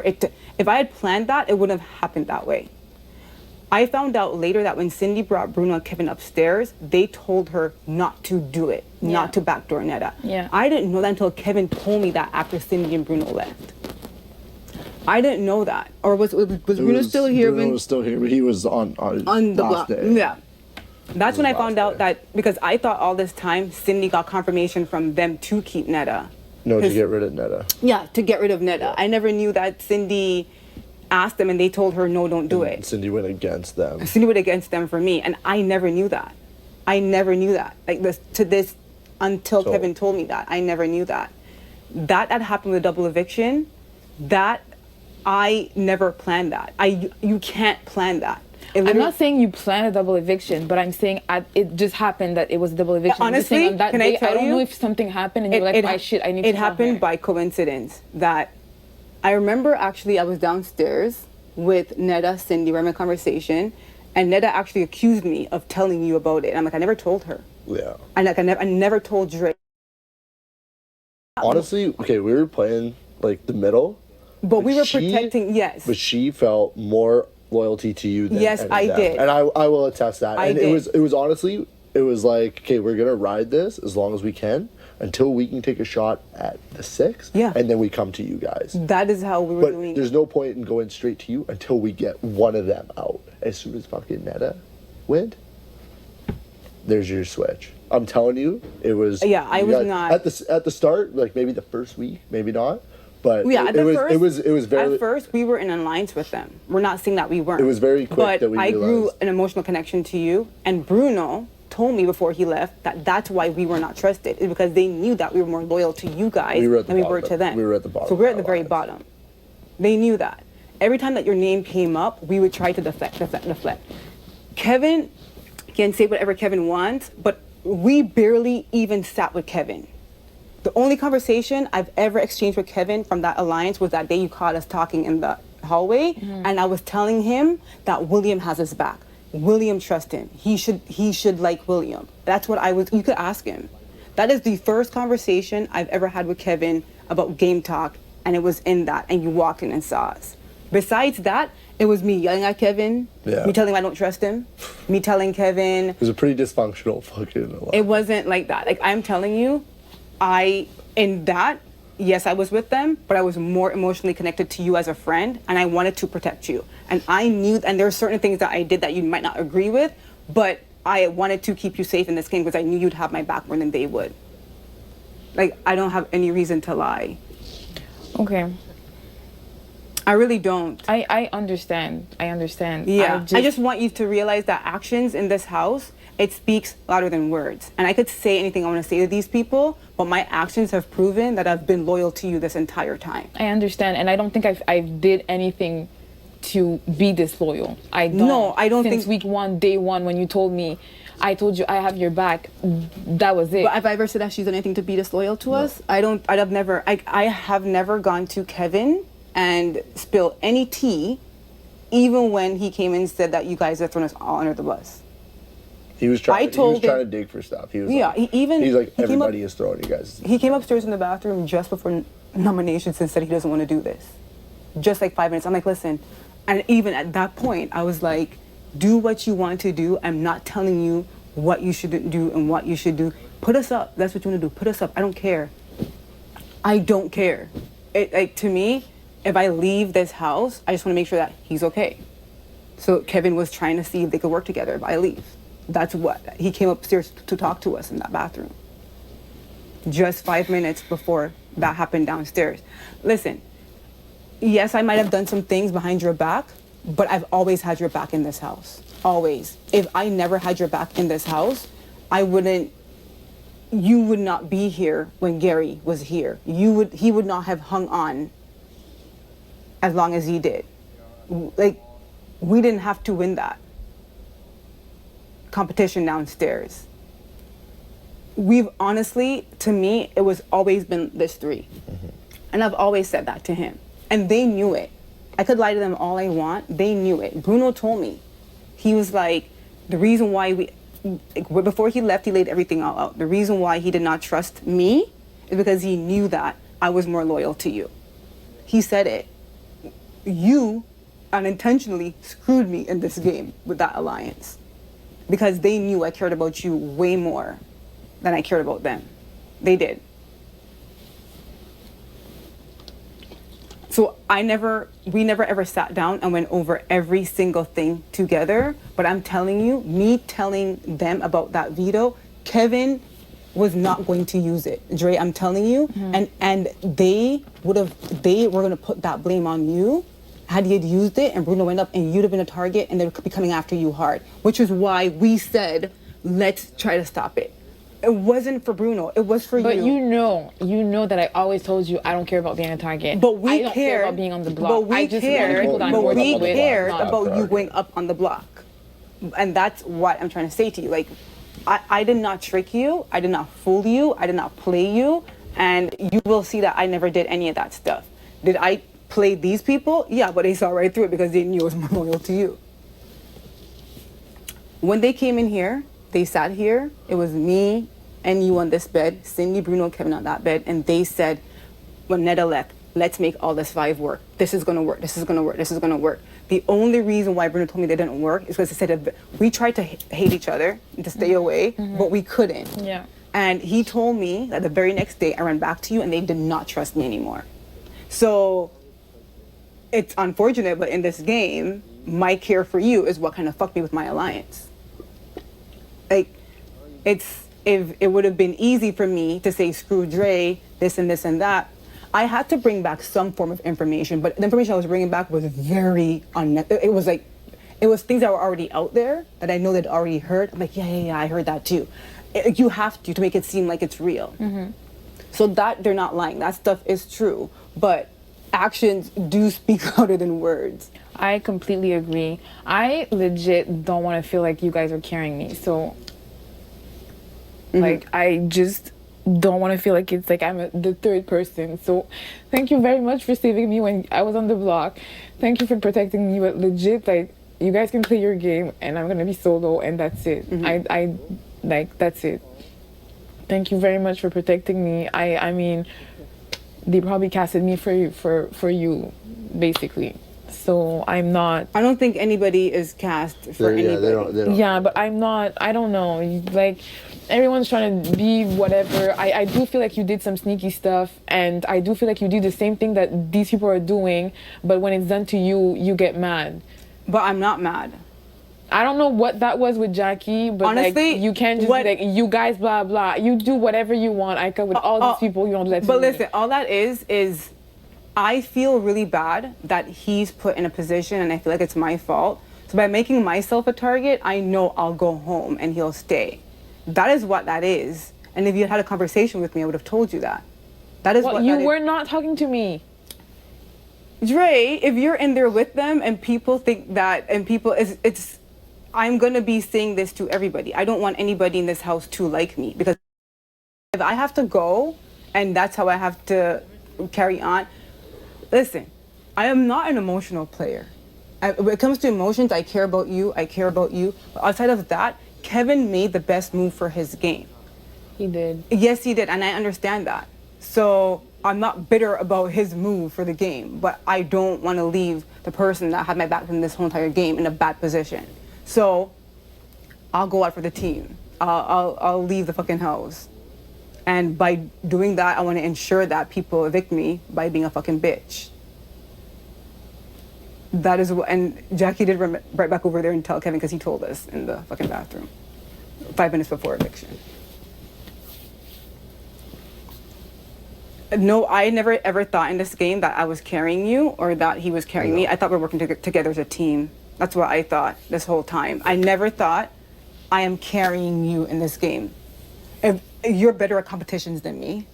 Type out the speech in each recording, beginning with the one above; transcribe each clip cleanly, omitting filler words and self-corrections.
if I had planned that, it wouldn't have happened that way. I found out later that when Cindy brought Bruno and Kevin upstairs, they told her not to do it, not to backdoor Netta. Yeah. I didn't know that until Kevin told me that after Cindy and Bruno left. I didn't know that. Or was Bruno still here? Bruno was still here, but he was on the block. day. Yeah. That's when I found out that, because I thought all this time Cindy got confirmation from them to keep Netta. No, to get rid of Netta. Yeah, to get rid of Netta. Yeah. I never knew that Cindy asked them and they told her, no, don't do it. Cindy went against them. Cindy went against them for me, and I never knew that. I never knew that. Like this, until Kevin told me that. I never knew that. That had happened with a double eviction. That I never planned that. You can't plan that. I'm not saying you planned a double eviction, but I'm saying it just happened that it was a double eviction. Honestly, on that can day, I tell you? I don't know if something happened and you're like, oh shit, I need to It happened by coincidence. That I remember actually I was downstairs with Netta, Cindy, we're having a conversation, and Netta actually accused me of telling you about it. And I'm like, I never told her. Yeah. I never told Dre. Honestly, okay, we were playing like the middle. But we were protecting, yes. But she felt more loyalty to you than yes, I did. And I will attest that. I and did. it was honestly, it was like, okay, we're gonna ride this as long as we can until we can take a shot at the 6. Yeah. And then we come to you guys. That is how we were doing it. But there's no point in going straight to you until we get one of them out. As soon as fucking Netta went, there's your switch. I'm telling you, it was. Yeah, I was not at the start, like maybe the first week, maybe not. But yeah, it was very. At first, we were in alliance with them. We're not saying that we weren't. It was very quick but that we realized. I grew an emotional connection to you, and Bruno told me before he left that that's why we were not trusted. It's because they knew that we were more loyal to you guys than we were to them. We were at the bottom. So we're at the very bottom. They knew that. Every time that your name came up, we would try to deflect. Kevin can say whatever Kevin wants, but we barely even sat with Kevin. The only conversation I've ever exchanged with Kevin from that alliance was that day you caught us talking in the hallway, and I was telling him that William has his back. William, trust him. He should like William. That's what I was. You could ask him. That is the first conversation I've ever had with Kevin about game talk, and it was in that, and you walked in and saw us. Besides that, it was me yelling at Kevin, me telling him I don't trust him, me telling Kevin. It was a pretty dysfunctional fucking alliance. It wasn't like that. Like, I'm telling you, yes, I was with them, but I was more emotionally connected to you as a friend, and I wanted to protect you. And I knew, and there are certain things that I did that you might not agree with, but I wanted to keep you safe in this game because I knew you'd have my back more than they would. Like, I don't have any reason to lie. Okay. I really don't. I understand. Yeah. I just want you to realize that actions in this house, it speaks louder than words. And I could say anything I want to say to these people, but my actions have proven that I've been loyal to you this entire time. I understand, and I don't think I did anything to be disloyal. I don't. No, I don't think. Since week 1, day 1, when you told me, I told you I have your back, that was it. But have I ever said that she's done anything to be disloyal to us? I have never gone to Kevin and spilled any tea, even when he came and said that you guys have thrown us all under the bus. He was trying to dig for stuff. He was he's like, everybody is throwing you guys. He came upstairs in the bathroom just before nominations and said he doesn't want to do this. Just like 5 minutes. I'm like, listen. And even at that point, I was like, do what you want to do. I'm not telling you what you shouldn't do and what you should do. Put us up. That's what you want to do. Put us up. I don't care. I don't care. To me, if I leave this house, I just want to make sure that he's okay. So Kevin was trying to see if they could work together if I leave. That's what. He came upstairs to talk to us in that bathroom. Just 5 minutes before that happened downstairs. Listen, yes, I might have done some things behind your back, but I've always had your back in this house. Always. If I never had your back in this house, you would not be here when Gary was here. He would not have hung on as long as he did. Like, we didn't have to win that competition downstairs. We've honestly, to me, it was always been this 3. And I've always said that to him. And they knew it. I could lie to them all I want. They knew it. Bruno told me. He was like, the reason why before he left, he laid everything all out. The reason why he did not trust me is because he knew that I was more loyal to you. He said it. you unintentionally screwed me in this game with that alliance because they knew I cared about you way more than I cared about them. They did. So we never ever sat down and went over every single thing together. But I'm telling you, me telling them about that veto, Kevin was not going to use it. Dre, I'm telling you, and they were gonna put that blame on you had you had used it and Bruno went up and you'd have been a target and they would be coming after you hard, which is why we said, let's try to stop it. It wasn't for Bruno. It was for you. But you know that I always told you I don't care about being a target. But we I don't care cared about being on the block. But we I just cared. want people that I'm But working we with, cared not- about you going up on the block, and that's what I'm trying to say to you. Like, I did not trick you. I did not fool you. I did not play you, and you will see that I never did any of that stuff. Did I play these people? Yeah, but they saw right through it because they knew I was more loyal to you. When they came in here, they sat here. It was me and you on this bed, Cindy, Bruno, Kevin on that bed, and they said, when Netta left, let's make all this 5 work. This is gonna work, this is gonna work, this is gonna work. The only reason why Bruno told me they didn't work is because they said we tried to hate each other, to stay away, but we couldn't. Yeah. And he told me that the very next day I ran back to you and they did not trust me anymore. So it's unfortunate, but in this game, my care for you is what kind of fucked me with my alliance. Like, if it would have been easy for me to say screw Dre, this and this and that, I had to bring back some form of information, but the information I was bringing back was very it was things that were already out there that I know they'd already heard. I'm like, yeah, I heard that too. You have to make it seem like it's real. So that they're not lying. That stuff is true, but actions do speak louder than words. I completely agree. I legit don't want to feel like you guys are carrying me. So, like, I just don't want to feel like it's like I'm the third person. So, thank you very much for saving me when I was on the block. Thank you for protecting me. But legit, like, you guys can play your game, and I'm gonna be solo, and that's it. I like, that's it. Thank you very much for protecting me. I mean, they probably casted me for you, basically. So I'm not. I don't think anybody is cast for anybody. They don't. Yeah, but I'm not. I don't know. Like, everyone's trying to be whatever. I do feel like you did some sneaky stuff, and I do feel like you do the same thing that these people are doing. But when it's done to you, you get mad. But I'm not mad. I don't know what that was with Jackie, but honestly, like, you can't just be like, you guys, blah blah. You do whatever you want. I come with all these people. You don't do that to But me. listen, all that is I feel really bad that he's put in a position, and I feel like it's my fault. So by making myself a target, I know I'll go home and he'll stay. That is what that is. And if you had a conversation with me, I would have told you that. That is what you that were is. not talking to me. Dre, if you're in there with them and people think that, and people, it's I'm gonna be saying this to everybody. I don't want anybody in this house to like me, because if I have to go and that's how I have to carry on. Listen, I am not an emotional player. When it comes to emotions, I care about you. But outside of that, Kevin made the best move for his game. He did. Yes, he did, and I understand that. So I'm not bitter about his move for the game, but I don't want to leave the person that had my back in this whole entire game in a bad position. So I'll go out for the team. I'll leave the fucking house. And by doing that, I want to ensure that people evict me by being a fucking bitch. That is what, and Jackie did right back over there and tell Kevin, because he told us in the fucking bathroom 5 minutes before eviction. No, I never ever thought in this game that I was carrying you or that he was carrying me. I thought we were working together as a team. That's what I thought this whole time. I never thought I am carrying you in this game. If you're better at competitions than me.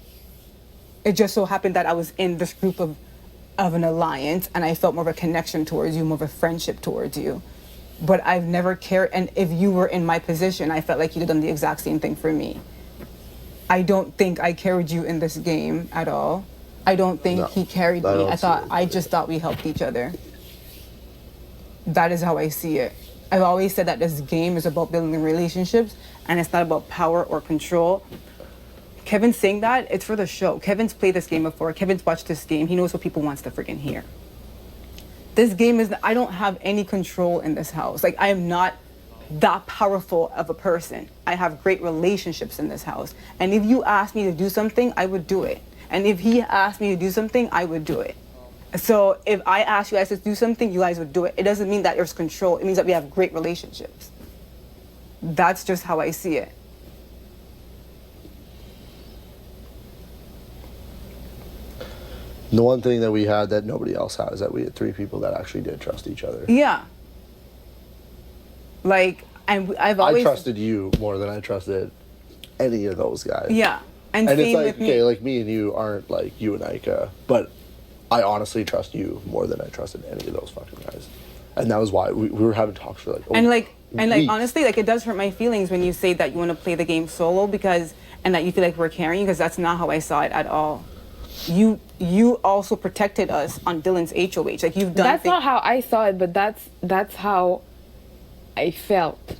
It just so happened that I was in this group of an alliance and I felt more of a connection towards you, more of a friendship towards you. But I've never cared, and if you were in my position, I felt like you'd have done the exact same thing for me. I don't think I carried you in this game at all. I don't think he carried me. I just thought we helped each other. That is how I see it. I've always said that this game is about building relationships and it's not about power or control. Kevin's saying that, it's for the show. Kevin's played this game before. Kevin's watched this game. He knows what people wants to freaking hear. This game is, I don't have any control in this house. Like, I am not that powerful of a person. I have great relationships in this house. And if you asked me to do something, I would do it. And if he asked me to do something, I would do it. So if I ask you guys to do something, you guys would do it. It doesn't mean that there's control. It means that we have great relationships. That's just how I see it. The one thing that we had that nobody else had is that we had 3 people that actually did trust each other. Yeah. Like, and I've always... I trusted you more than I trusted any of those guys. Yeah. And it's same like, with me. okay, like me and you aren't like you and Ika, but I honestly trust you more than I trusted any of those fucking guys. And that was why we were having talks for like like weeks. honestly, like, it does hurt my feelings when you say that you want to play the game solo because, and that you feel like we're carrying you, because that's not how I saw it at all. You also protected us on Dylan's HOH. Like, you've done That's not how I saw it, but that's how I felt.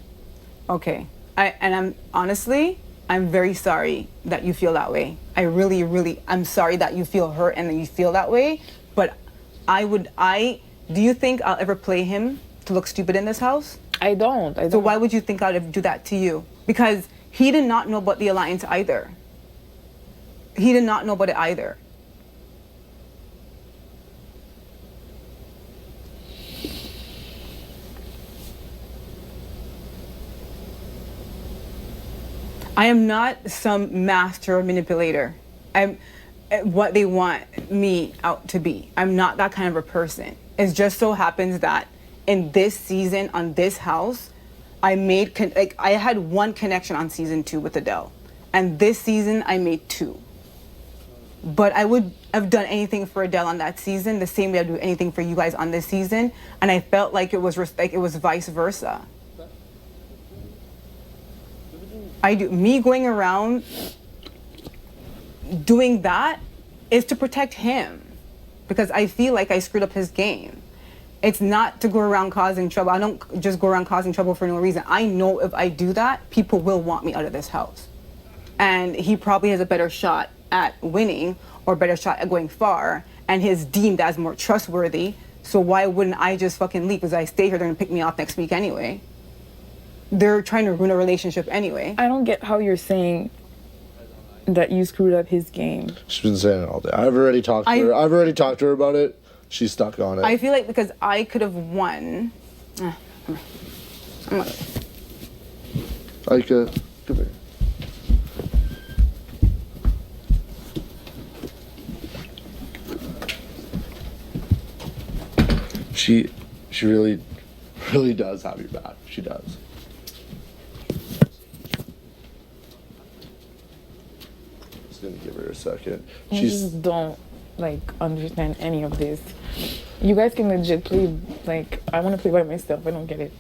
Okay. I'm honestly, I'm very sorry that you feel that way. I really, really, I'm sorry that you feel hurt and that you feel that way. But do you think I'll ever play him to look stupid in this house? I don't. So why would you think I'd do that to you? Because he did not know about the alliance either. He did not know about it either. I am not some master manipulator. I'm what they want me out to be. I'm not that kind of a person. It just so happens that in this season on this house, I made I had 1 connection on season 2 with Adele, and this season I made 2. But I would have done anything for Adele on that season the same way I'd do anything for you guys on this season, and I felt like it was vice versa. Me going around doing that is to protect him, because I feel like I screwed up his game. It's not to go around causing trouble. I don't just go around causing trouble for no reason. I know if I do that, people will want me out of this house. And he probably has a better shot at winning or better shot at going far, and he's deemed as more trustworthy. So why wouldn't I just fucking leave? Because I stay here, they're gonna pick me off next week anyway. They're trying to ruin a relationship anyway. I don't get how you're saying that you screwed up his game. She's been saying it all day. I've already talked to her about it. She's stuck on it. I feel like because I could have won. I'm not. Ika, come here. She really does have your back. She does. Just gonna give her a second. I just don't understand any of this. You guys can legit play, I want to play by myself. I don't get it.